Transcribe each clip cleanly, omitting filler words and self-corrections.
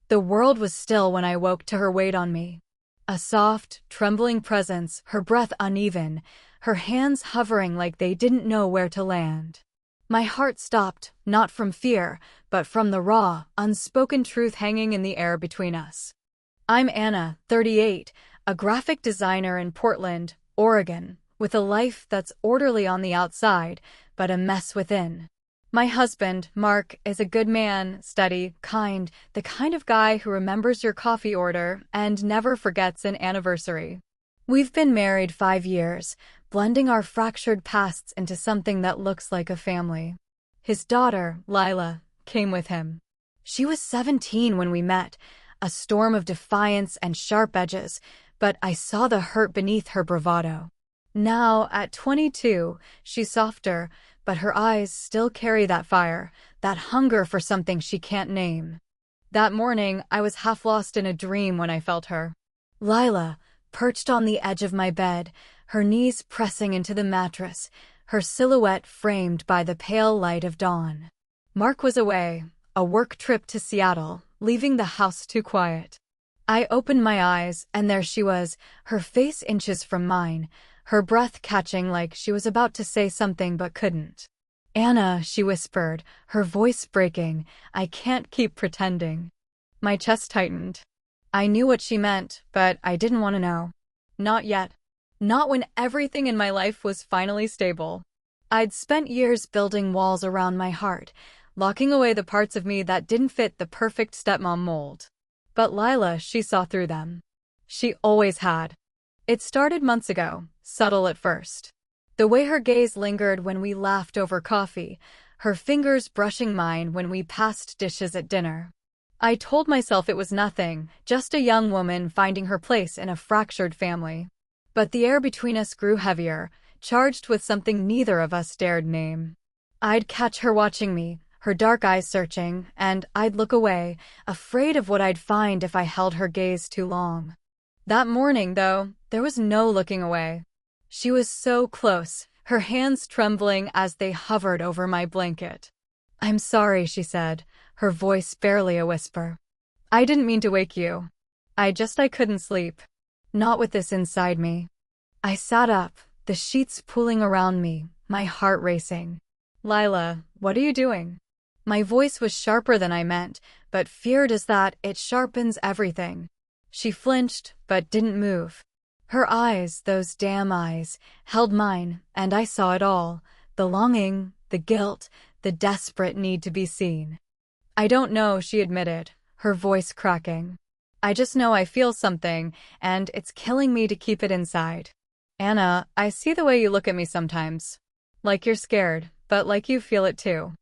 The world was still when I woke to her weight on me. A soft, trembling presence, her breath uneven, her hands hovering like they didn't know where to land. My heart stopped, not from fear, but from the raw, unspoken truth hanging in the air between us. I'm Anna, 38, a graphic designer in Portland, Oregon, with a life that's orderly on the outside, but a mess within. My husband, Mark, is a good man, steady, kind, the kind of guy who remembers your coffee order and never forgets an anniversary. We've been married 5 years, blending our fractured pasts into something that looks like a family. His daughter, Lila, came with him. She was 17 when we met, a storm of defiance and sharp edges, but I saw the hurt beneath her bravado. Now, at 22, she's softer, but her eyes still carry that fire, that hunger for something she can't name. That morning, I was half lost in a dream when I felt her. Lila, perched on the edge of my bed, her knees pressing into the mattress, her silhouette framed by the pale light of dawn. Mark was away, a work trip to Seattle, leaving the house too quiet. I opened my eyes, and there she was, her face inches from mine, her breath catching like she was about to say something but couldn't. "Anna," she whispered, her voice breaking, "I can't keep pretending." My chest tightened. I knew what she meant, but I didn't want to know. Not yet. Not when everything in my life was finally stable. I'd spent years building walls around my heart, locking away the parts of me that didn't fit the perfect stepmom mold. But Lila, she saw through them. She always had. It started months ago, subtle at first. The way her gaze lingered when we laughed over coffee, her fingers brushing mine when we passed dishes at dinner. I told myself it was nothing, just a young woman finding her place in a fractured family. But the air between us grew heavier, charged with something neither of us dared name. I'd catch her watching me, her dark eyes searching, and I'd look away, afraid of what I'd find if I held her gaze too long. That morning, though, there was no looking away. She was so close, her hands trembling as they hovered over my blanket. "I'm sorry," she said, her voice barely a whisper. "I didn't mean to wake you. I couldn't sleep. Not with this inside me." I sat up, the sheets pulling around me, my heart racing. "Lila, what are you doing?" My voice was sharper than I meant, but feared as that, it sharpens everything. She flinched, but didn't move. Her eyes, those damn eyes, held mine, and I saw it all. The longing, the guilt, the desperate need to be seen. "I don't know," she admitted, her voice cracking. "I just know I feel something, and it's killing me to keep it inside. Anna, I see the way you look at me sometimes. Like you're scared, but like you feel it too."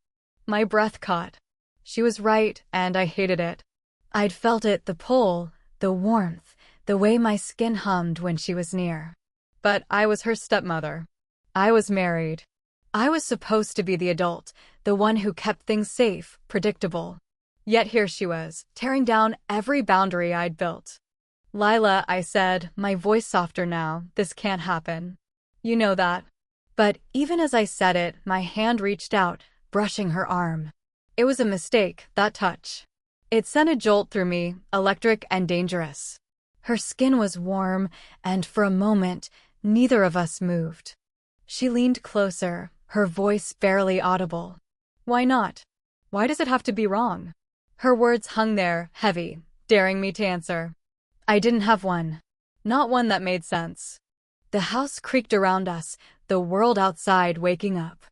My breath caught. She was right, and I hated it. I'd felt it, the pull, the warmth, the way my skin hummed when she was near. But I was her stepmother. I was married. I was supposed to be the adult, the one who kept things safe, predictable. Yet here she was, tearing down every boundary I'd built. "Lila," I said, my voice softer now, "this can't happen. You know that." But even as I said it, my hand reached out, brushing her arm. It was a mistake, that touch. It sent a jolt through me, electric and dangerous. Her skin was warm, and for a moment, neither of us moved. She leaned closer, her voice barely audible. "Why not? Why does it have to be wrong?" Her words hung there, heavy, daring me to answer. I didn't have one. Not one that made sense. The house creaked around us, the world outside waking up.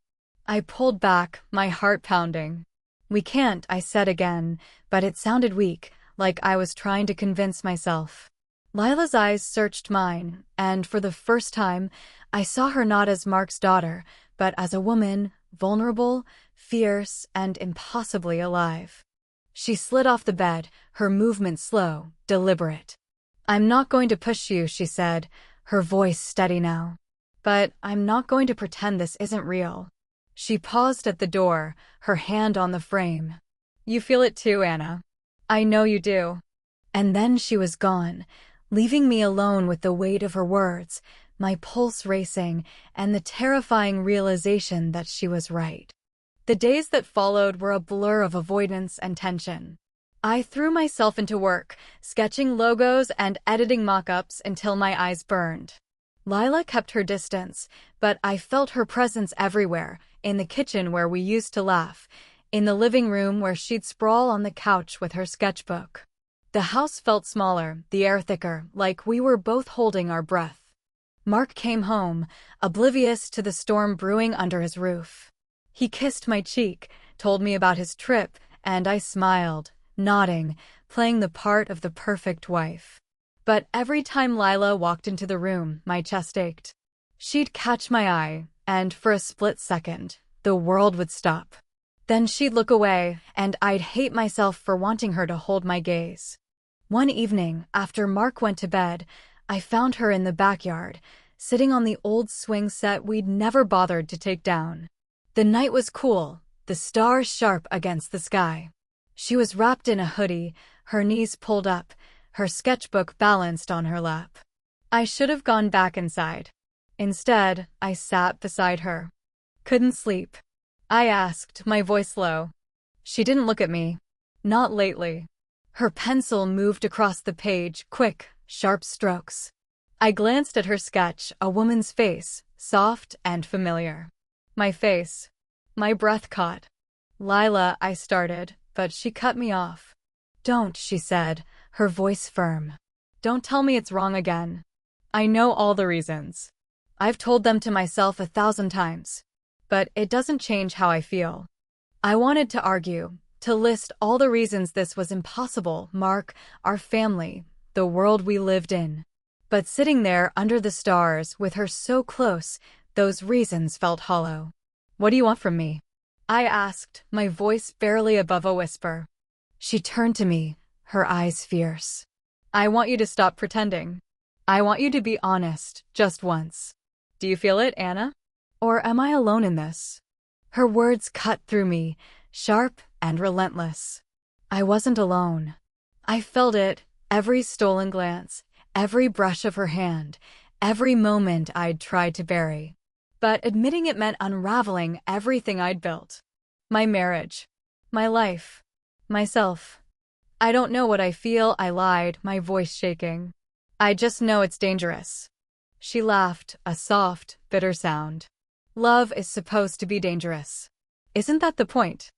I pulled back, my heart pounding. "We can't," I said again, but it sounded weak, like I was trying to convince myself. Lila's eyes searched mine, and for the first time, I saw her not as Mark's daughter, but as a woman, vulnerable, fierce, and impossibly alive. She slid off the bed, her movement slow, deliberate. "I'm not going to push you," she said, her voice steady now. "But I'm not going to pretend this isn't real." She paused at the door, her hand on the frame. "You feel it too, Anna. I know you do." And then she was gone, leaving me alone with the weight of her words, my pulse racing, and the terrifying realization that she was right. The days that followed were a blur of avoidance and tension. I threw myself into work, sketching logos and editing mock-ups until my eyes burned. Lila kept her distance, but I felt her presence everywhere, in the kitchen where we used to laugh, in the living room where she'd sprawl on the couch with her sketchbook. The house felt smaller, the air thicker, like we were both holding our breath. Mark came home, oblivious to the storm brewing under his roof. He kissed my cheek, told me about his trip, and I smiled, nodding, playing the part of the perfect wife. But every time Lila walked into the room, my chest ached. She'd catch my eye, and for a split second, the world would stop. Then she'd look away, and I'd hate myself for wanting her to hold my gaze. One evening, after Mark went to bed, I found her in the backyard, sitting on the old swing set we'd never bothered to take down. The night was cool, the stars sharp against the sky. She was wrapped in a hoodie, her knees pulled up, her sketchbook balanced on her lap. I should have gone back inside. Instead, I sat beside her. "Couldn't sleep?" I asked, my voice low. She didn't look at me. Not lately. Her pencil moved across the page, quick, sharp strokes. I glanced at her sketch, a woman's face, soft and familiar. My face. My breath caught. "Lila," I started, but she cut me off. "Don't," she said, her voice firm. "Don't tell me it's wrong again. I know all the reasons. I've told them to myself 1,000 times. But it doesn't change how I feel." I wanted to argue, to list all the reasons this was impossible, Mark, our family, the world we lived in. But sitting there under the stars, with her so close, those reasons felt hollow. "What do you want from me?" I asked, my voice barely above a whisper. She turned to me, her eyes fierce. "I want you to stop pretending. I want you to be honest, just once. Do you feel it, Anna? Or am I alone in this?" Her words cut through me, sharp and relentless. I wasn't alone. I felt it, every stolen glance, every brush of her hand, every moment I'd tried to bury. But admitting it meant unraveling everything I'd built. My marriage. My life. Myself. "I don't know what I feel," I lied, my voice shaking. "I just know it's dangerous." She laughed, a soft, bitter sound. "Love is supposed to be dangerous. Isn't that the point?"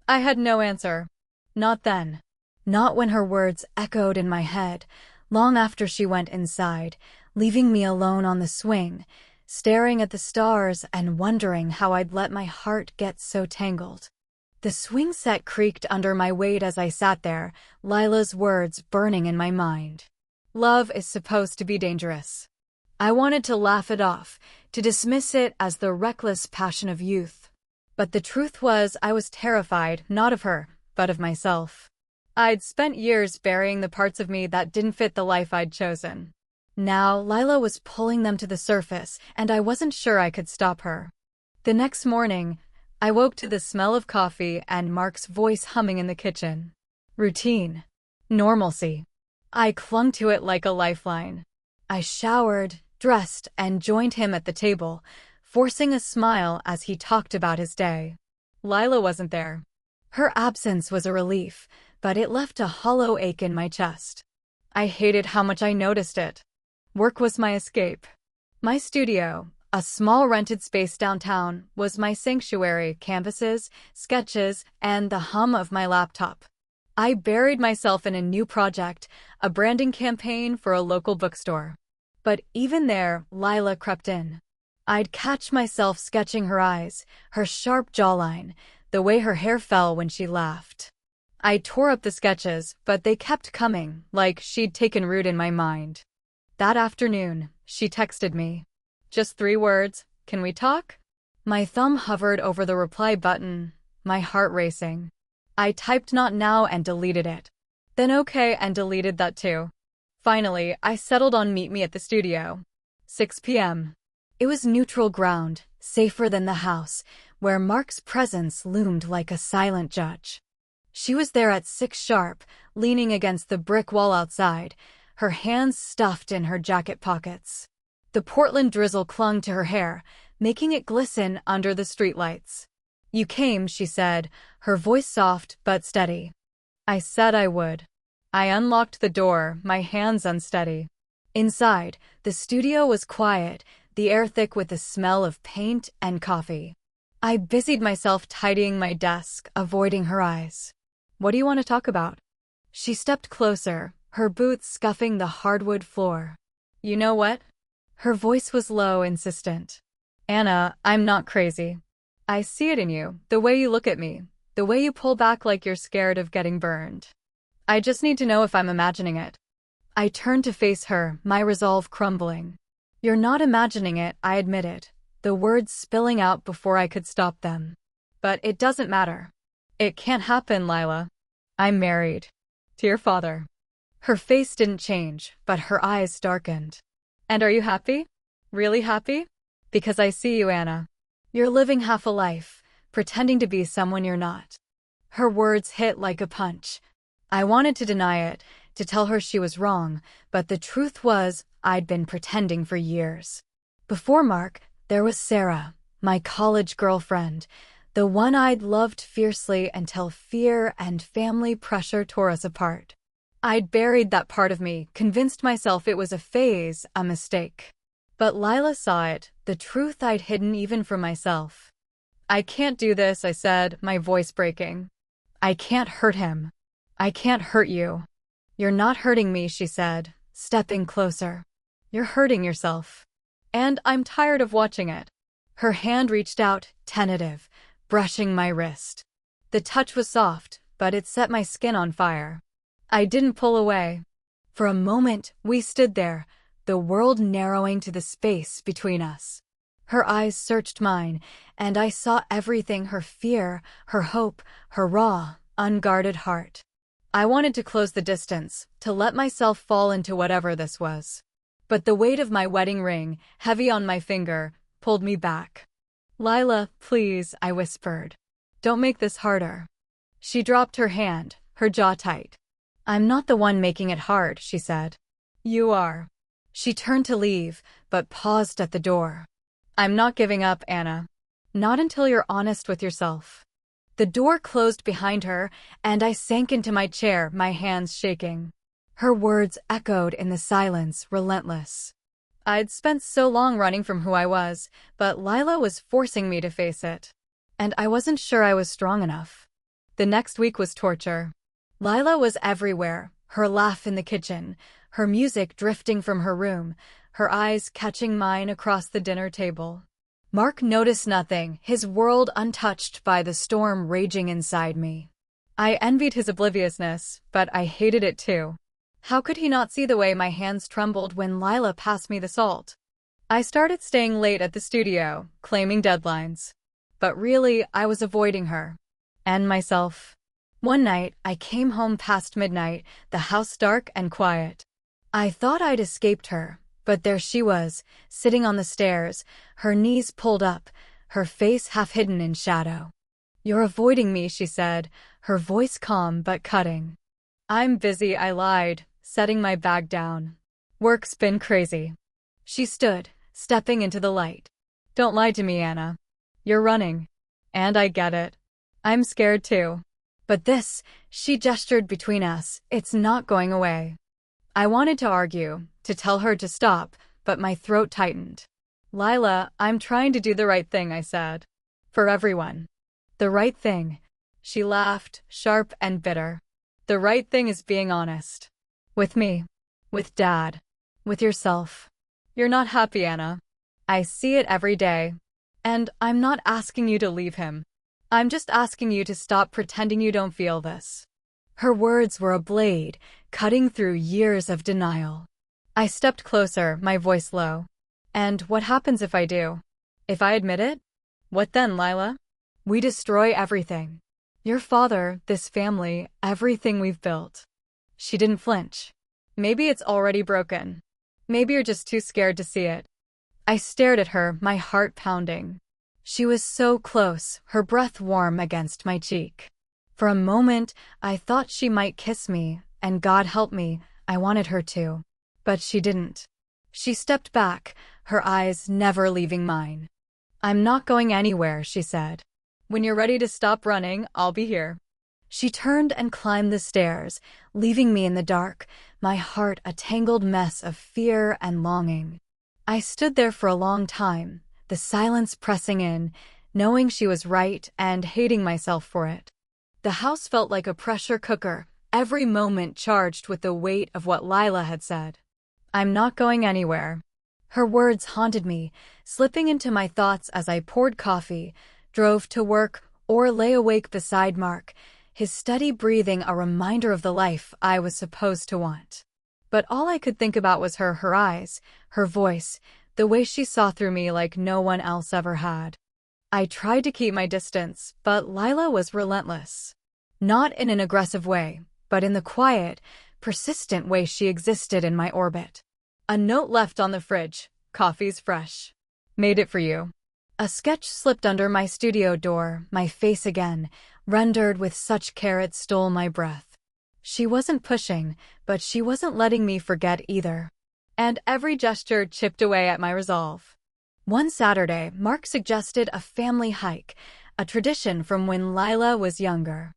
I had no answer. Not then. Not when her words echoed in my head, long after she went inside, leaving me alone on the swing, staring at the stars and wondering how I'd let my heart get so tangled. The swing set creaked under my weight as I sat there, Lila's words burning in my mind. Love is supposed to be dangerous. I wanted to laugh it off, to dismiss it as the reckless passion of youth. But the truth was I was terrified, not of her, but of myself. I'd spent years burying the parts of me that didn't fit the life I'd chosen. Now Lila was pulling them to the surface, and I wasn't sure I could stop her. The next morning, I woke to the smell of coffee and Mark's voice humming in the kitchen. Routine. Normalcy. I clung to it like a lifeline. I showered, dressed, and joined him at the table, forcing a smile as he talked about his day. Lila wasn't there. Her absence was a relief, but it left a hollow ache in my chest. I hated how much I noticed it. Work was my escape. My studio, a small rented space downtown, was my sanctuary, canvases, sketches, and the hum of my laptop. I buried myself in a new project, a branding campaign for a local bookstore. But even there, Lila crept in. I'd catch myself sketching her eyes, her sharp jawline, the way her hair fell when she laughed. I tore up the sketches, but they kept coming, like she'd taken root in my mind. That afternoon, she texted me. Just 3 words, "Can we talk?" My thumb hovered over the reply button, my heart racing. I typed "not now" and deleted it. Then okay and deleted that too. Finally, I settled on meet me at the studio. 6 p.m. It was neutral ground, safer than the house, where Mark's presence loomed like a silent judge. She was there at 6 sharp, leaning against the brick wall outside, her hands stuffed in her jacket pockets. The Portland drizzle clung to her hair, making it glisten under the streetlights. "You came," she said, her voice soft but steady. I said I would. I unlocked the door, my hands unsteady. Inside, the studio was quiet, the air thick with the smell of paint and coffee. I busied myself tidying my desk, avoiding her eyes. What do you want to talk about? She stepped closer, her boots scuffing the hardwood floor. You know what? Her voice was low, insistent. Anna, I'm not crazy. I see it in you, the way you look at me, the way you pull back like you're scared of getting burned. I just need to know if I'm imagining it. I turned to face her, my resolve crumbling. You're not imagining it, I admit it, the words spilling out before I could stop them. But it doesn't matter. It can't happen, Lila. I'm married. To your father. Her face didn't change, but her eyes darkened. And are you happy? Really happy? Because I see you, Anna. You're living half a life, pretending to be someone you're not. Her words hit like a punch. I wanted to deny it, to tell her she was wrong, but the truth was, I'd been pretending for years. Before Mark, there was Sarah, my college girlfriend, the one I'd loved fiercely until fear and family pressure tore us apart. I'd buried that part of me, convinced myself it was a phase, a mistake. But Lila saw it, the truth I'd hidden even from myself. I can't do this, I said, my voice breaking. I can't hurt him. I can't hurt you. You're not hurting me, she said, stepping closer. You're hurting yourself. And I'm tired of watching it. Her hand reached out, tentative, brushing my wrist. The touch was soft, but it set my skin on fire. I didn't pull away. For a moment, we stood there, the world narrowing to the space between us. Her eyes searched mine, and I saw everything, her fear, her hope, her raw, unguarded heart. I wanted to close the distance, to let myself fall into whatever this was. But the weight of my wedding ring, heavy on my finger, pulled me back. Lila, please, I whispered. Don't make this harder. She dropped her hand, her jaw tight. I'm not the one making it hard, she said. You are. She turned to leave, but paused at the door. I'm not giving up, Anna. Not until you're honest with yourself. The door closed behind her, and I sank into my chair, my hands shaking. Her words echoed in the silence, relentless. I'd spent so long running from who I was, but Lila was forcing me to face it. And I wasn't sure I was strong enough. The next week was torture. Lila was everywhere, her laugh in the kitchen, her music drifting from her room, her eyes catching mine across the dinner table. Mark noticed nothing, his world untouched by the storm raging inside me. I envied his obliviousness, but I hated it too. How could he not see the way my hands trembled when Lila passed me the salt? I started staying late at the studio, claiming deadlines. But really, I was avoiding her. And myself. One night, I came home past midnight, the house dark and quiet. I thought I'd escaped her, but there she was, sitting on the stairs, her knees pulled up, her face half hidden in shadow. You're avoiding me, she said, her voice calm but cutting. I'm busy, I lied, setting my bag down. Work's been crazy. She stood, stepping into the light. Don't lie to me, Anna. You're running. And I get it. I'm scared too. But this, she gestured between us, it's not going away. I wanted to argue, to tell her to stop, but my throat tightened. Lila, I'm trying to do the right thing, I said. For everyone. The right thing. She laughed, sharp and bitter. The right thing is being honest. With me. With Dad. With yourself. You're not happy, Anna. I see it every day. And I'm not asking you to leave him. I'm just asking you to stop pretending you don't feel this. Her words were a blade, cutting through years of denial. I stepped closer, my voice low. And what happens if I do? If I admit it? What then, Lila? We destroy everything. Your father, this family, everything we've built. She didn't flinch. Maybe it's already broken. Maybe you're just too scared to see it. I stared at her, my heart pounding. She was so close, her breath warm against my cheek. For a moment, I thought she might kiss me, and God help me, I wanted her to. But she didn't. She stepped back, her eyes never leaving mine. I'm not going anywhere, she said. When you're ready to stop running, I'll be here. She turned and climbed the stairs, leaving me in the dark, my heart a tangled mess of fear and longing. I stood there for a long time, the silence pressing in, knowing she was right and hating myself for it. The house felt like a pressure cooker, every moment charged with the weight of what Lila had said. "I'm not going anywhere." Her words haunted me, slipping into my thoughts as I poured coffee, drove to work, or lay awake beside Mark, his steady breathing a reminder of the life I was supposed to want. But all I could think about was her eyes, her voice, the way she saw through me like no one else ever had. I tried to keep my distance, but Lila was relentless. Not in an aggressive way, but in the quiet, persistent way she existed in my orbit. A note left on the fridge, "Coffee's fresh. Made it for you." A sketch slipped under my studio door, my face again, rendered with such care it stole my breath. She wasn't pushing, but she wasn't letting me forget either. And every gesture chipped away at my resolve. One Saturday, Mark suggested a family hike, a tradition from when Lila was younger.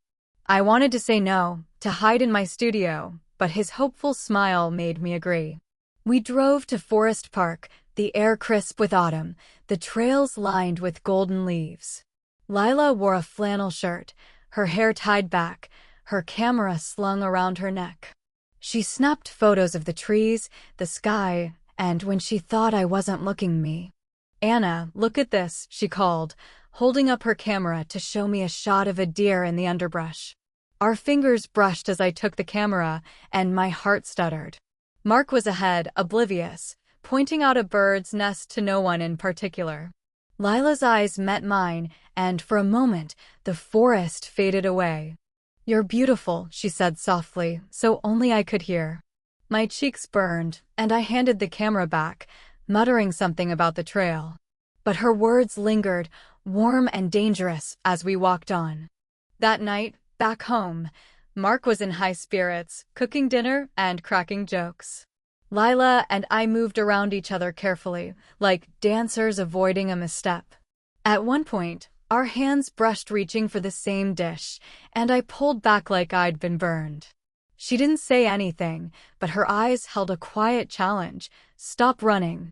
I wanted to say no, to hide in my studio, but his hopeful smile made me agree. We drove to Forest Park, the air crisp with autumn, the trails lined with golden leaves. Lila wore a flannel shirt, her hair tied back, her camera slung around her neck. She snapped photos of the trees, the sky, and when she thought I wasn't looking, "Anna, look at this," she called, holding up her camera to show me a shot of a deer in the underbrush. Our fingers brushed as I took the camera, and my heart stuttered. Mark was ahead, oblivious, pointing out a bird's nest to no one in particular. Lila's eyes met mine, and for a moment, the forest faded away. "You're beautiful," she said softly, so only I could hear. My cheeks burned, and I handed the camera back, muttering something about the trail. But her words lingered, warm and dangerous, as we walked on. That night, back home, Mark was in high spirits, cooking dinner and cracking jokes. Lila and I moved around each other carefully, like dancers avoiding a misstep. At one point, our hands brushed reaching for the same dish, and I pulled back like I'd been burned. She didn't say anything, but her eyes held a quiet challenge: "Stop running."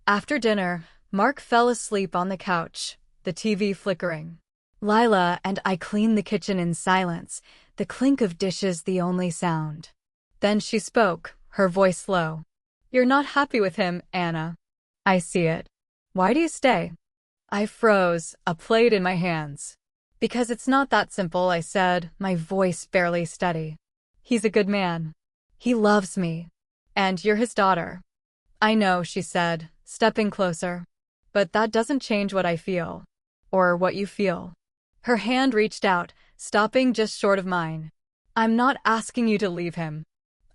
After dinner, Mark fell asleep on the couch, the TV flickering. Lila and I cleaned the kitchen in silence, the clink of dishes the only sound. Then she spoke, her voice low. "You're not happy with him, Anna. I see it. Why do you stay?" I froze, a plate in my hands. "Because it's not that simple," I said, my voice barely steady. "He's a good man. He loves me. And you're his daughter." "I know," she said, stepping closer. "But that doesn't change what I feel. Or what you feel." Her hand reached out, stopping just short of mine. "I'm not asking you to leave him.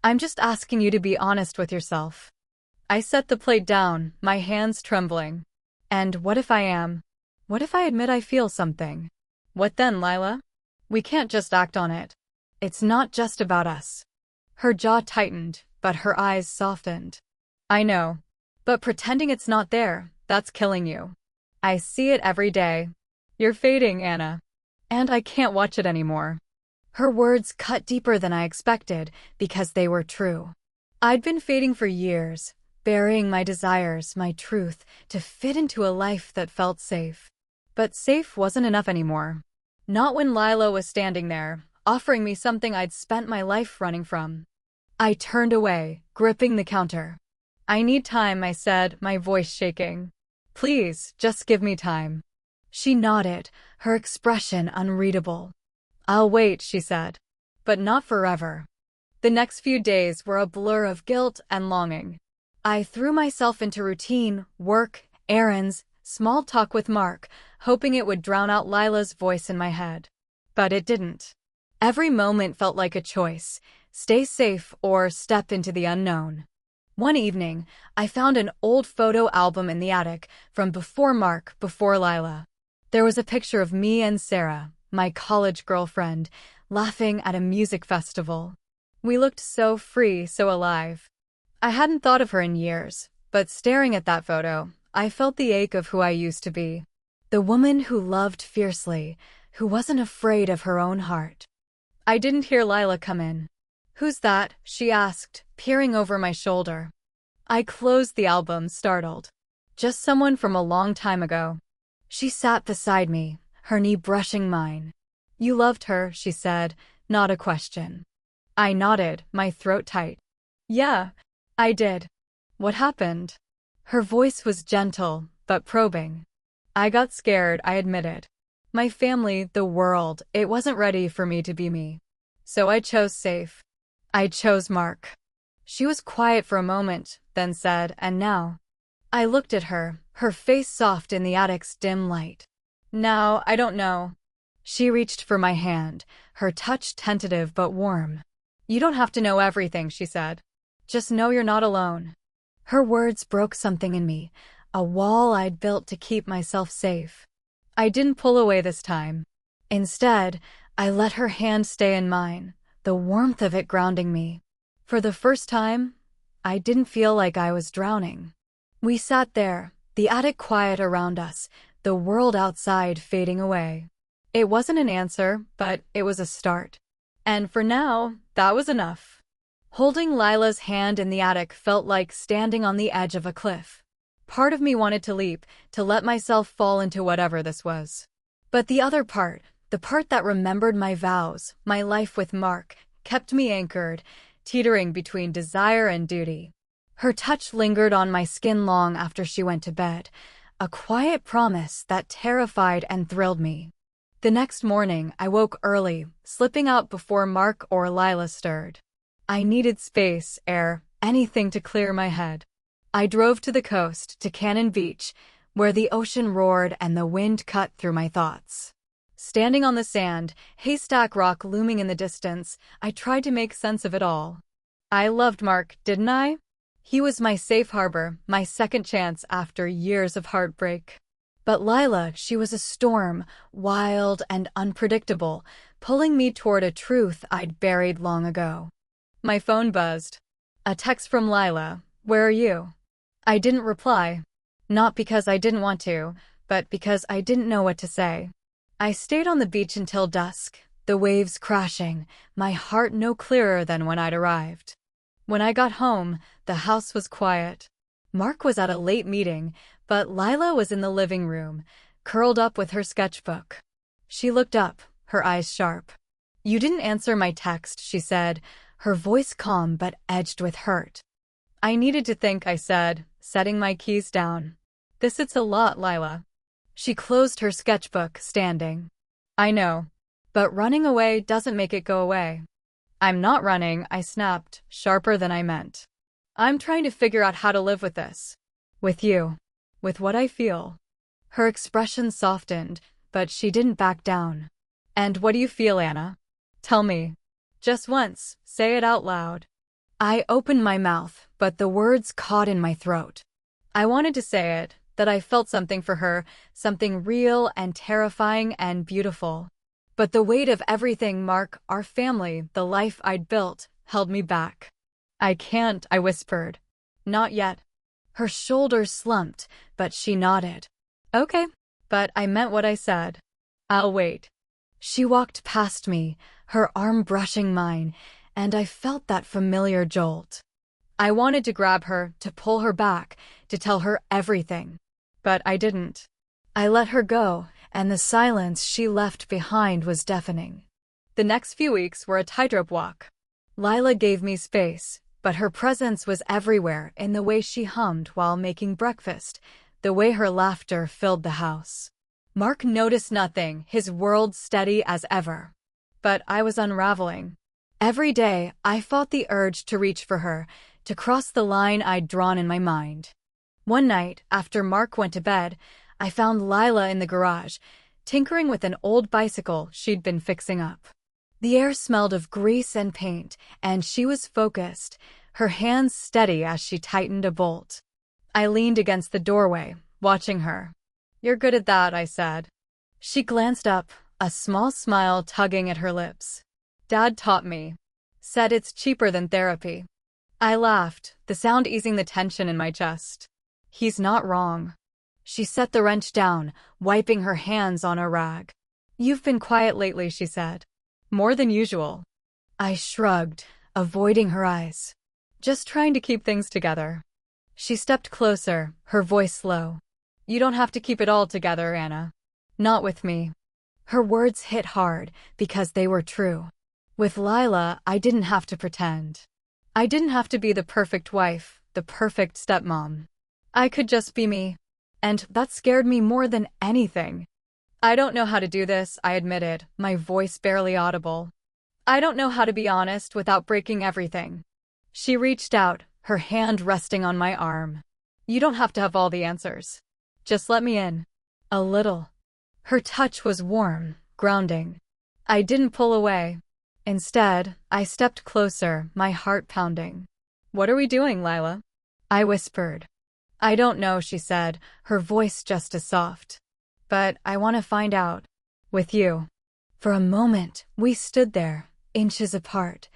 I'm just asking you to be honest with yourself." I set the plate down, my hands trembling. "And what if I am? What if I admit I feel something? What then, Lila? We can't just act on it. It's not just about us." Her jaw tightened, but her eyes softened. "I know. But pretending it's not there, that's killing you. I see it every day. You're fading, Anna. And I can't watch it anymore." Her words cut deeper than I expected, because they were true. I'd been fading for years, burying my desires, my truth, to fit into a life that felt safe. But safe wasn't enough anymore. Not when Lila was standing there, offering me something I'd spent my life running from. I turned away, gripping the counter. "I need time," I said, my voice shaking. "Please, just give me time." She nodded, her expression unreadable. "I'll wait," she said. But not forever. The next few days were a blur of guilt and longing. I threw myself into routine, work, errands, small talk with Mark, hoping it would drown out Lila's voice in my head. But it didn't. Every moment felt like a choice: stay safe or step into the unknown. One evening, I found an old photo album in the attic from before Mark, before Lila. There was a picture of me and Sarah, my college girlfriend, laughing at a music festival. We looked so free, so alive. I hadn't thought of her in years, but staring at that photo, I felt the ache of who I used to be. The woman who loved fiercely, who wasn't afraid of her own heart. I didn't hear Lila come in. Who's that? She asked, peering over my shoulder. I closed the album, startled. Just someone from a long time ago. She sat beside me, her knee brushing mine. You loved her, she said, not a question. I nodded, my throat tight. Yeah, I did. What happened? Her voice was gentle, but probing. I got scared, I admitted. My family, the world, it wasn't ready for me to be me. So I chose safe. I chose Mark. She was quiet for a moment, then said, and now? I looked at her, her face soft in the attic's dim light. Now, I don't know. She reached for my hand, her touch tentative but warm. You don't have to know everything, she said. Just know you're not alone. Her words broke something in me, a wall I'd built to keep myself safe. I didn't pull away this time. Instead, I let her hand stay in mine, the warmth of it grounding me. For the first time, I didn't feel like I was drowning. We sat there, the attic quiet around us, the world outside fading away. It wasn't an answer, but it was a start. And for now, that was enough. Holding Lila's hand in the attic felt like standing on the edge of a cliff. Part of me wanted to leap, to let myself fall into whatever this was. But the other part, the part that remembered my vows, my life with Mark, kept me anchored, teetering between desire and duty. Her touch lingered on my skin long after she went to bed, a quiet promise that terrified and thrilled me. The next morning, I woke early, slipping out before Mark or Lila stirred. I needed space, air, anything to clear my head. I drove to the coast, to Cannon Beach, where the ocean roared and the wind cut through my thoughts. Standing on the sand, Haystack Rock looming in the distance, I tried to make sense of it all. I loved Mark, didn't I? He was my safe harbor, my second chance after years of heartbreak. But Lila, she was a storm, wild and unpredictable, pulling me toward a truth I'd buried long ago. My phone buzzed. A text from Lila, "Where are you?" I didn't reply. Not because I didn't want to, but because I didn't know what to say. I stayed on the beach until dusk, the waves crashing, my heart no clearer than when I'd arrived. When I got home, the house was quiet. Mark was at a late meeting, but Lila was in the living room, curled up with her sketchbook. She looked up, her eyes sharp. You didn't answer my text, she said, her voice calm but edged with hurt. I needed to think, I said, setting my keys down. This it's a lot, Lila. She closed her sketchbook, standing. I know. But running away doesn't make it go away. I'm not running, I snapped, sharper than I meant. I'm trying to figure out how to live with this. With you. With what I feel. Her expression softened, but she didn't back down. And what do you feel, Anna? Tell me. Just once, say it out loud. I opened my mouth, but the words caught in my throat. I wanted to say it, that I felt something for her, something real and terrifying and beautiful. But the weight of everything, Mark, our family, the life I'd built, held me back. I can't, I whispered. Not yet. Her shoulders slumped, but she nodded. Okay, but I meant what I said. I'll wait. She walked past me, her arm brushing mine, and I felt that familiar jolt. I wanted to grab her, to pull her back, to tell her everything. But I didn't. I let her go, and the silence she left behind was deafening. The next few weeks were a tightrope walk. Lila gave me space, but her presence was everywhere in the way she hummed while making breakfast, the way her laughter filled the house. Mark noticed nothing, his world steady as ever. But I was unraveling. Every day, I fought the urge to reach for her, to cross the line I'd drawn in my mind. One night, after Mark went to bed, I found Lila in the garage, tinkering with an old bicycle she'd been fixing up. The air smelled of grease and paint, and she was focused, her hands steady as she tightened a bolt. I leaned against the doorway, watching her. You're good at that, I said. She glanced up, a small smile tugging at her lips. Dad taught me. Said it's cheaper than therapy. I laughed, the sound easing the tension in my chest. He's not wrong. She set the wrench down, wiping her hands on a rag. You've been quiet lately, she said. More than usual. I shrugged, avoiding her eyes. Just trying to keep things together. She stepped closer, her voice low. You don't have to keep it all together, Anna. Not with me. Her words hit hard because they were true. With Lila, I didn't have to pretend. I didn't have to be the perfect wife, the perfect stepmom. I could just be me. And that scared me more than anything. I don't know how to do this, I admitted, my voice barely audible. I don't know how to be honest without breaking everything. She reached out, her hand resting on my arm. You don't have to have all the answers. Just let me in. A little. Her touch was warm, grounding. I didn't pull away. Instead, I stepped closer, my heart pounding. What are we doing, Lila? I whispered. I don't know, she said, her voice just as soft. But I want to find out. With you. For a moment, we stood there, inches apart,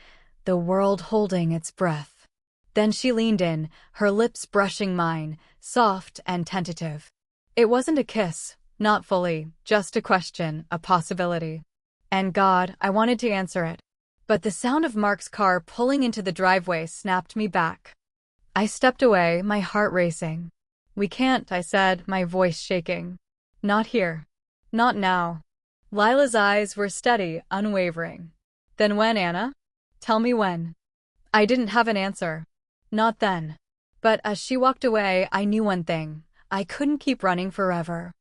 the world holding its breath. Then she leaned in, her lips brushing mine, soft and tentative. It wasn't a kiss, not fully, just a question, a possibility. And God, I wanted to answer it. But the sound of Mark's car pulling into the driveway snapped me back. I stepped away, my heart racing. We can't, I said, my voice shaking. Not here. Not now. Lila's eyes were steady, unwavering. Then when, Anna? Tell me when. I didn't have an answer. Not then. But as she walked away, I knew one thing. I couldn't keep running forever.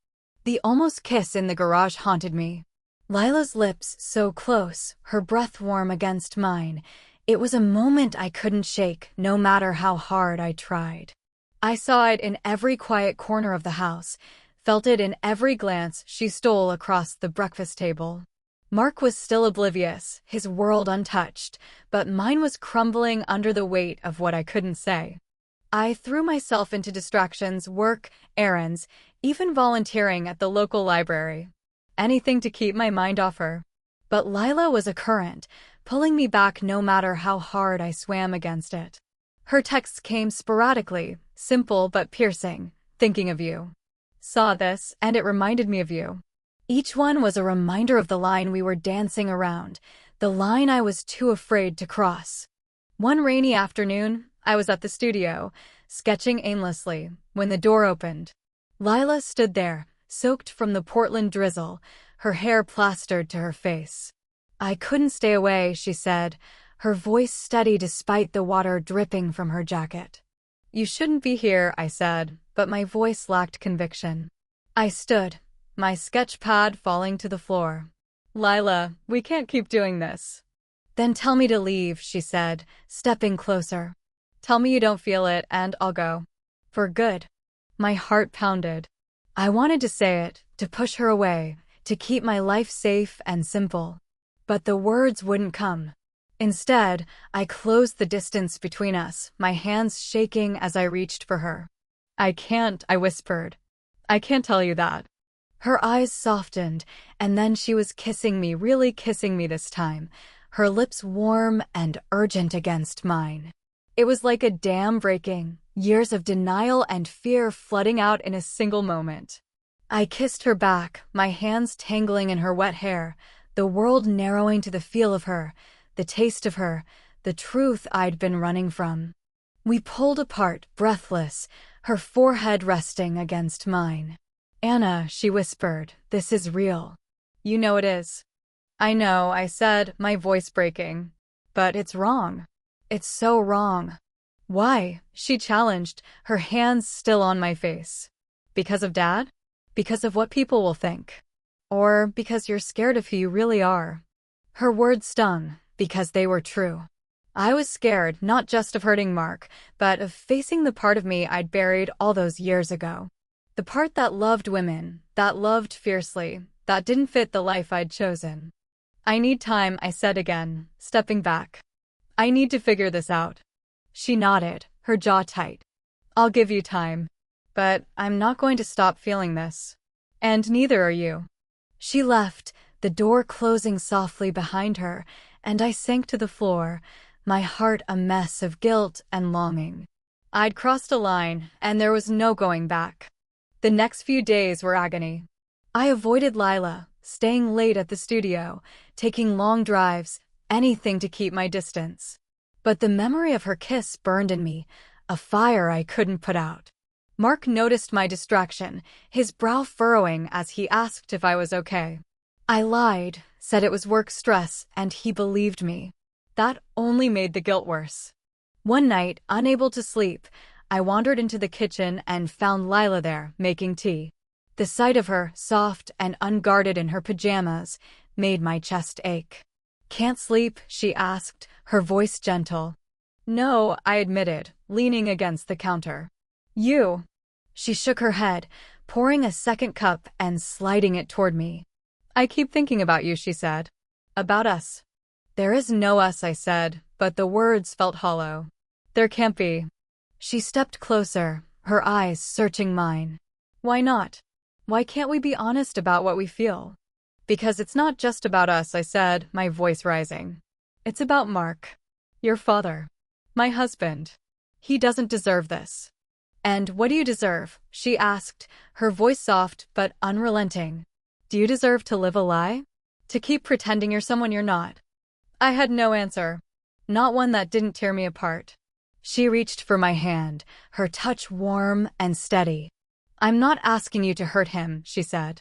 The almost kiss in the garage haunted me. Lila's lips so close, her breath warm against mine. It was a moment I couldn't shake, no matter how hard I tried. I saw it in every quiet corner of the house, felt it in every glance she stole across the breakfast table. Mark was still oblivious, his world untouched, but mine was crumbling under the weight of what I couldn't say. I threw myself into distractions, work, errands, even volunteering at the local library. Anything to keep my mind off her. But Lila was a current, pulling me back no matter how hard I swam against it. Her texts came sporadically, simple but piercing. Thinking of you. Saw this, and it reminded me of you. Each one was a reminder of the line we were dancing around, the line I was too afraid to cross. One rainy afternoon, I was at the studio, sketching aimlessly, when the door opened. Lila stood there, soaked from the Portland drizzle, her hair plastered to her face. I couldn't stay away, she said, her voice steady despite the water dripping from her jacket. You shouldn't be here, I said, but my voice lacked conviction. I stood, my sketch pad falling to the floor. Lila, we can't keep doing this. Then tell me to leave, she said, stepping closer. Tell me you don't feel it, and I'll go. For good. My heart pounded. I wanted to say it, to push her away, to keep my life safe and simple. But the words wouldn't come. Instead, I closed the distance between us, my hands shaking as I reached for her. I can't, I whispered. I can't tell you that. Her eyes softened, and then she was kissing me, really kissing me this time, her lips warm and urgent against mine. It was like a dam breaking, years of denial and fear flooding out in a single moment. I kissed her back, my hands tangling in her wet hair, the world narrowing to the feel of her, the taste of her, the truth I'd been running from. We pulled apart, breathless, her forehead resting against mine. Anna, she whispered, this is real. You know it is. I know, I said, my voice breaking. But it's wrong. It's so wrong. Why? She challenged, her hands still on my face. Because of Dad? Because of what people will think? Or because you're scared of who you really are? Her words stung, because they were true. I was scared, not just of hurting Mark, but of facing the part of me I'd buried all those years ago. The part that loved women, that loved fiercely, that didn't fit the life I'd chosen. I need time, I said again, stepping back. I need to figure this out. She nodded, her jaw tight. I'll give you time. But I'm not going to stop feeling this. And neither are you. She left, the door closing softly behind her, and I sank to the floor, my heart a mess of guilt and longing. I'd crossed a line, and there was no going back. The next few days were agony. I avoided Lila, staying late at the studio, taking long drives, anything to keep my distance. But the memory of her kiss burned in me, a fire I couldn't put out. Mark noticed my distraction, his brow furrowing as he asked if I was okay. I lied, said it was work stress, and he believed me. That only made the guilt worse. One night, unable to sleep, I wandered into the kitchen and found Lila there, making tea. The sight of her, soft and unguarded in her pajamas, made my chest ache. "Can't sleep?" she asked, her voice gentle. "No," I admitted, leaning against the counter. "You." She shook her head, pouring a second cup and sliding it toward me. "I keep thinking about you," she said. "About us." "There is no us," I said, but the words felt hollow. "There can't be." She stepped closer, her eyes searching mine. "Why not? Why can't we be honest about what we feel?" "Because it's not just about us," I said, my voice rising. "It's about Mark. Your father. My husband. He doesn't deserve this." "And what do you deserve?" she asked, her voice soft but unrelenting. "Do you deserve to live a lie? To keep pretending you're someone you're not?" I had no answer. Not one that didn't tear me apart. She reached for my hand, her touch warm and steady. "I'm not asking you to hurt him," she said.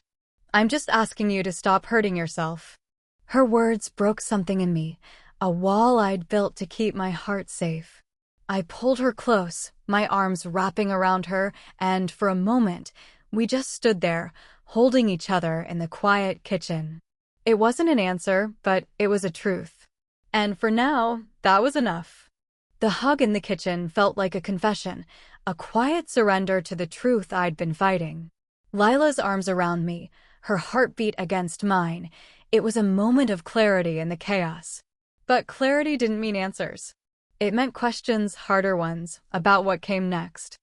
"I'm just asking you to stop hurting yourself." Her words broke something in me, a wall I'd built to keep my heart safe. I pulled her close, my arms wrapping around her, and for a moment, we just stood there, holding each other in the quiet kitchen. It wasn't an answer, but it was a truth. And for now, that was enough. The hug in the kitchen felt like a confession, a quiet surrender to the truth I'd been fighting. Lila's arms around me, her heartbeat against mine. It was a moment of clarity in the chaos. But clarity didn't mean answers. It meant questions, harder ones, about what came next.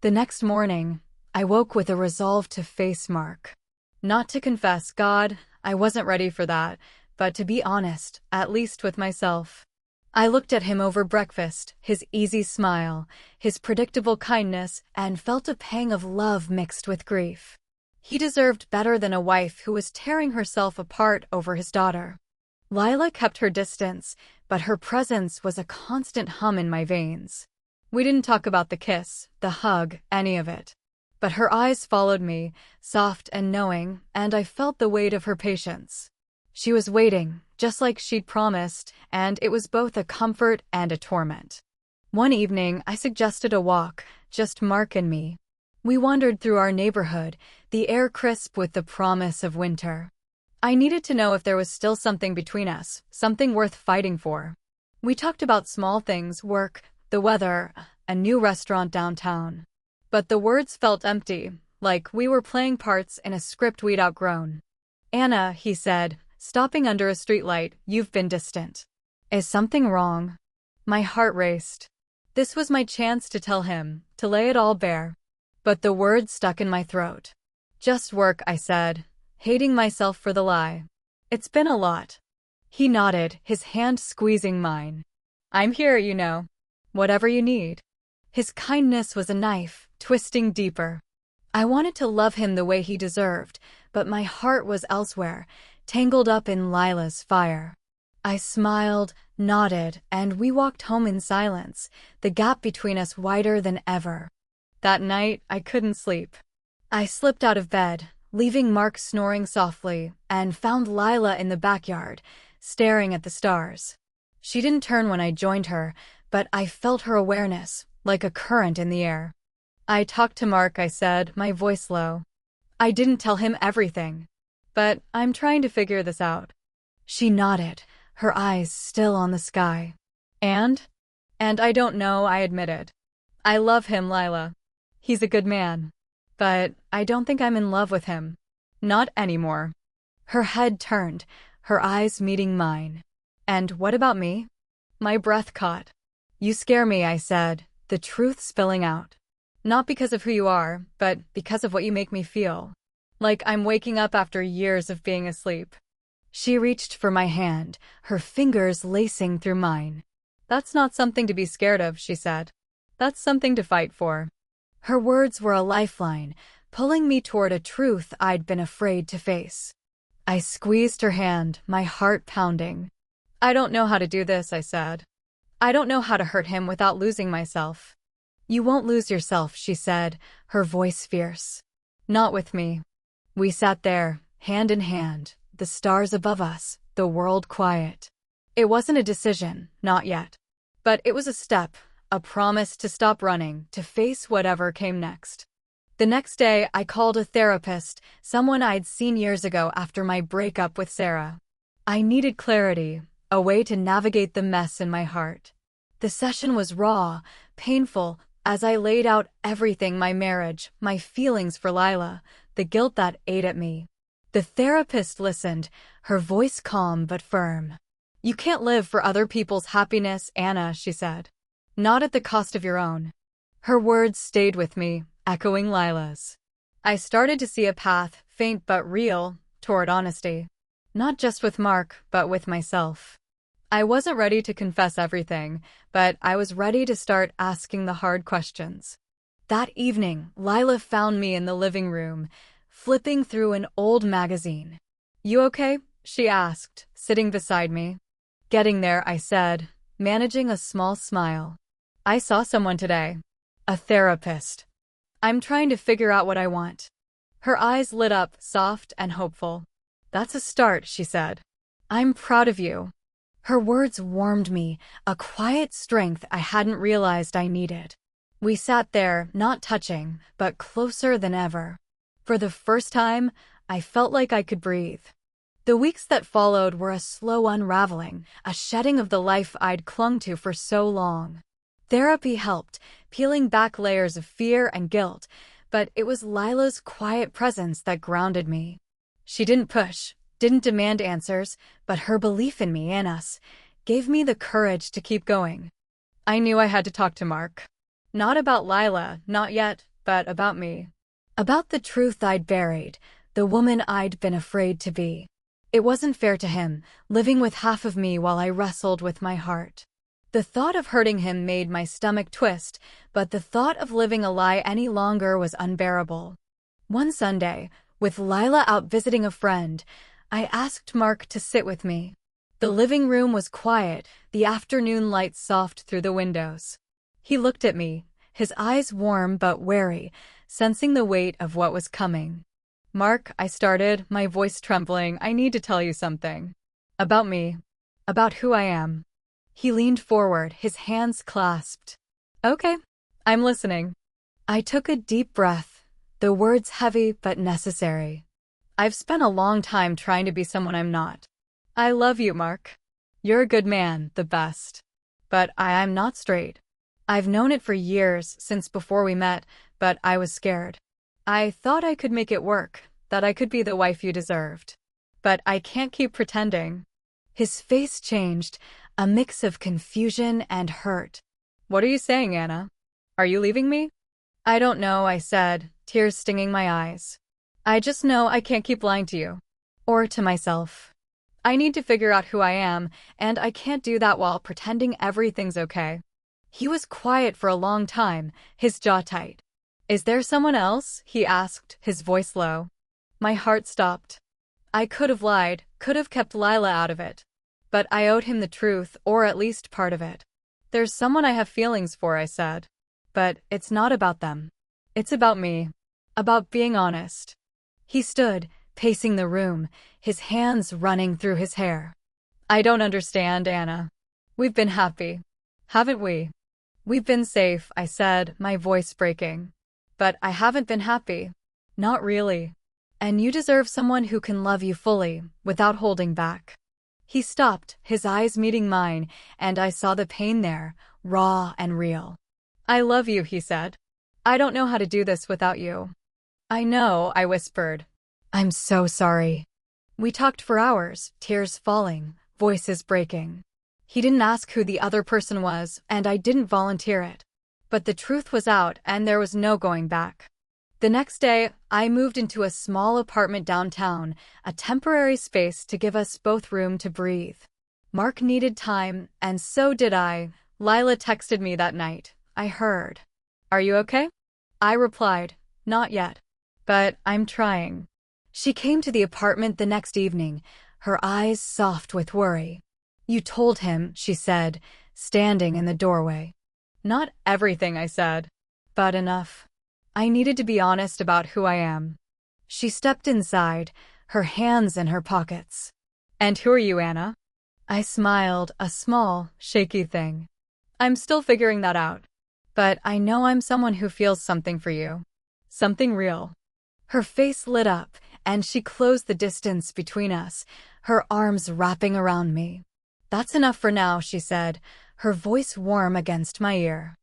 The next morning, I woke with a resolve to face Mark. Not to confess God, I wasn't ready for that, but to be honest, at least with myself. I looked at him over breakfast, his easy smile, his predictable kindness, and felt a pang of love mixed with grief. He deserved better than a wife who was tearing herself apart over his daughter. Lila kept her distance, but her presence was a constant hum in my veins. We didn't talk about the kiss, the hug, any of it. But her eyes followed me, soft and knowing, and I felt the weight of her patience. She was waiting, just like she'd promised, and it was both a comfort and a torment. One evening, I suggested a walk, just Mark and me. We wandered through our neighborhood, the air crisp with the promise of winter. I needed to know if there was still something between us, something worth fighting for. We talked about small things, work, the weather, a new restaurant downtown. But the words felt empty, like we were playing parts in a script we'd outgrown. "Anna," he said, stopping under a streetlight, "you've been distant. Is something wrong?" My heart raced. This was my chance to tell him, to lay it all bare. But the words stuck in my throat. "Just work," I said, hating myself for the lie. "It's been a lot." He nodded, his hand squeezing mine. "I'm here, you know. Whatever you need." His kindness was a knife, twisting deeper. I wanted to love him the way he deserved, but my heart was elsewhere, tangled up in Lila's fire. I smiled, nodded, and we walked home in silence, the gap between us wider than ever. That night, I couldn't sleep. I slipped out of bed, leaving Mark snoring softly, and found Lila in the backyard, staring at the stars. She didn't turn when I joined her, but I felt her awareness, like a current in the air. "I talked to Mark," I said, my voice low. "I didn't tell him everything. But I'm trying to figure this out." She nodded, her eyes still on the sky. And I don't know," I admitted. "I love him, Lila. He's a good man. But I don't think I'm in love with him. Not anymore." Her head turned, her eyes meeting mine. "And what about me?" My breath caught. "You scare me," I said, the truth spilling out. "Not because of who you are, but because of what you make me feel. Like I'm waking up after years of being asleep." She reached for my hand, her fingers lacing through mine. "That's not something to be scared of," she said. "That's something to fight for." Her words were a lifeline, pulling me toward a truth I'd been afraid to face. I squeezed her hand, my heart pounding. I don't know how to do this, I said. I don't know how to hurt him without losing myself. You won't lose yourself, she said, her voice fierce. Not with me. We sat there, hand in hand, the stars above us, the world quiet. It wasn't a decision, not yet. But it was a step, a promise to stop running, to face whatever came next. The next day, I called a therapist, someone I'd seen years ago after my breakup with Sarah. I needed clarity, a way to navigate the mess in my heart. The session was raw, painful, as I laid out everything: my marriage, my feelings for Lila, the guilt that ate at me. The therapist listened, her voice calm but firm. You can't live for other people's happiness, Anna, she said. Not at the cost of your own. Her words stayed with me, echoing Lila's. I started to see a path, faint but real, toward honesty. Not just with Mark, but with myself. I wasn't ready to confess everything, but I was ready to start asking the hard questions. That evening, Lila found me in the living room, flipping through an old magazine. You okay? She asked, sitting beside me. Getting there, I said, managing a small smile. I saw someone today. A therapist. I'm trying to figure out what I want. Her eyes lit up, soft and hopeful. That's a start, she said. I'm proud of you. Her words warmed me, a quiet strength I hadn't realized I needed. We sat there, not touching, but closer than ever. For the first time, I felt like I could breathe. The weeks that followed were a slow unraveling, a shedding of the life I'd clung to for so long. Therapy helped, peeling back layers of fear and guilt, but it was Lila's quiet presence that grounded me. She didn't push, didn't demand answers, but her belief in me and us gave me the courage to keep going. I knew I had to talk to Mark. Not about Lila, not yet, but about me. About the truth I'd buried, the woman I'd been afraid to be. It wasn't fair to him, living with half of me while I wrestled with my heart. The thought of hurting him made my stomach twist, but the thought of living a lie any longer was unbearable. One Sunday, with Lila out visiting a friend, I asked Mark to sit with me. The living room was quiet, the afternoon light soft through the windows. He looked at me, his eyes warm but wary, sensing the weight of what was coming. Mark, I started, my voice trembling, I need to tell you something. About me. About who I am. He leaned forward, his hands clasped. Okay, I'm listening. I took a deep breath, the words heavy but necessary. I've spent a long time trying to be someone I'm not. I love you, Mark. You're a good man, the best. But I'm not straight. I've known it for years, since before we met, but I was scared. I thought I could make it work, that I could be the wife you deserved. But I can't keep pretending. His face changed, a mix of confusion and hurt. What are you saying, Anna? Are you leaving me? I don't know, I said, tears stinging my eyes. I just know I can't keep lying to you. Or to myself. I need to figure out who I am, and I can't do that while pretending everything's okay. He was quiet for a long time, his jaw tight. Is there someone else? He asked, his voice low. My heart stopped. I could have lied, could have kept Lila out of it. But I owed him the truth, or at least part of it. There's someone I have feelings for, I said. But it's not about them. It's about me. About being honest. He stood, pacing the room, his hands running through his hair. I don't understand, Anna. We've been happy. Haven't we? We've been safe, I said, my voice breaking. But I haven't been happy. Not really. And you deserve someone who can love you fully, without holding back. He stopped, his eyes meeting mine, and I saw the pain there, raw and real. I love you, he said. I don't know how to do this without you. I know, I whispered. I'm so sorry. We talked for hours, tears falling, voices breaking. He didn't ask who the other person was, and I didn't volunteer it. But the truth was out, and there was no going back. The next day, I moved into a small apartment downtown, a temporary space to give us both room to breathe. Mark needed time, and so did I. Lila texted me that night. I heard. Are you okay? I replied, not yet. But I'm trying. She came to the apartment the next evening, her eyes soft with worry. "You told him," she said, standing in the doorway. "Not everything," I said, "but enough. I needed to be honest about who I am." She stepped inside, her hands in her pockets. "And who are you, Anna?" I smiled, a small, shaky thing. "I'm still figuring that out. But I know I'm someone who feels something for you. Something real." Her face lit up, and she closed the distance between us, her arms wrapping around me. "That's enough for now," she said, her voice warm against my ear.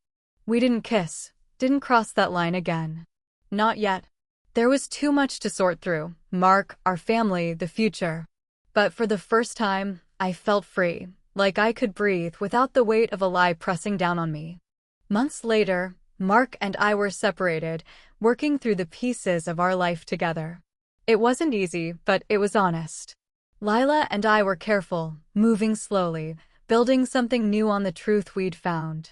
We didn't kiss, didn't cross that line again. Not yet. There was too much to sort through: Mark, our family, the future. But for the first time, I felt free, like I could breathe without the weight of a lie pressing down on me. Months later, Mark and I were separated, working through the pieces of our life together. It wasn't easy, but it was honest. Lila and I were careful, moving slowly, building something new on the truth we'd found.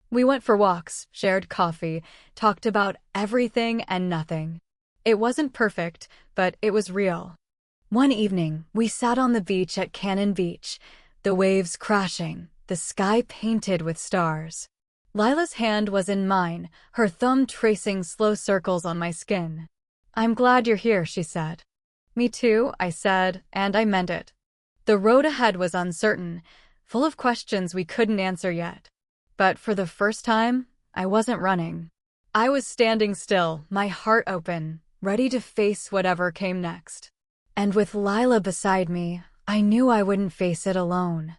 We went for walks, shared coffee, talked about everything and nothing. It wasn't perfect, but it was real. One evening, we sat on the beach at Cannon Beach, the waves crashing, the sky painted with stars. Lila's hand was in mine, her thumb tracing slow circles on my skin. "I'm glad you're here," she said. "Me too," I said, and I meant it. The road ahead was uncertain, full of questions we couldn't answer yet. But for the first time, I wasn't running. I was standing still, my heart open, ready to face whatever came next. And with Lila beside me, I knew I wouldn't face it alone.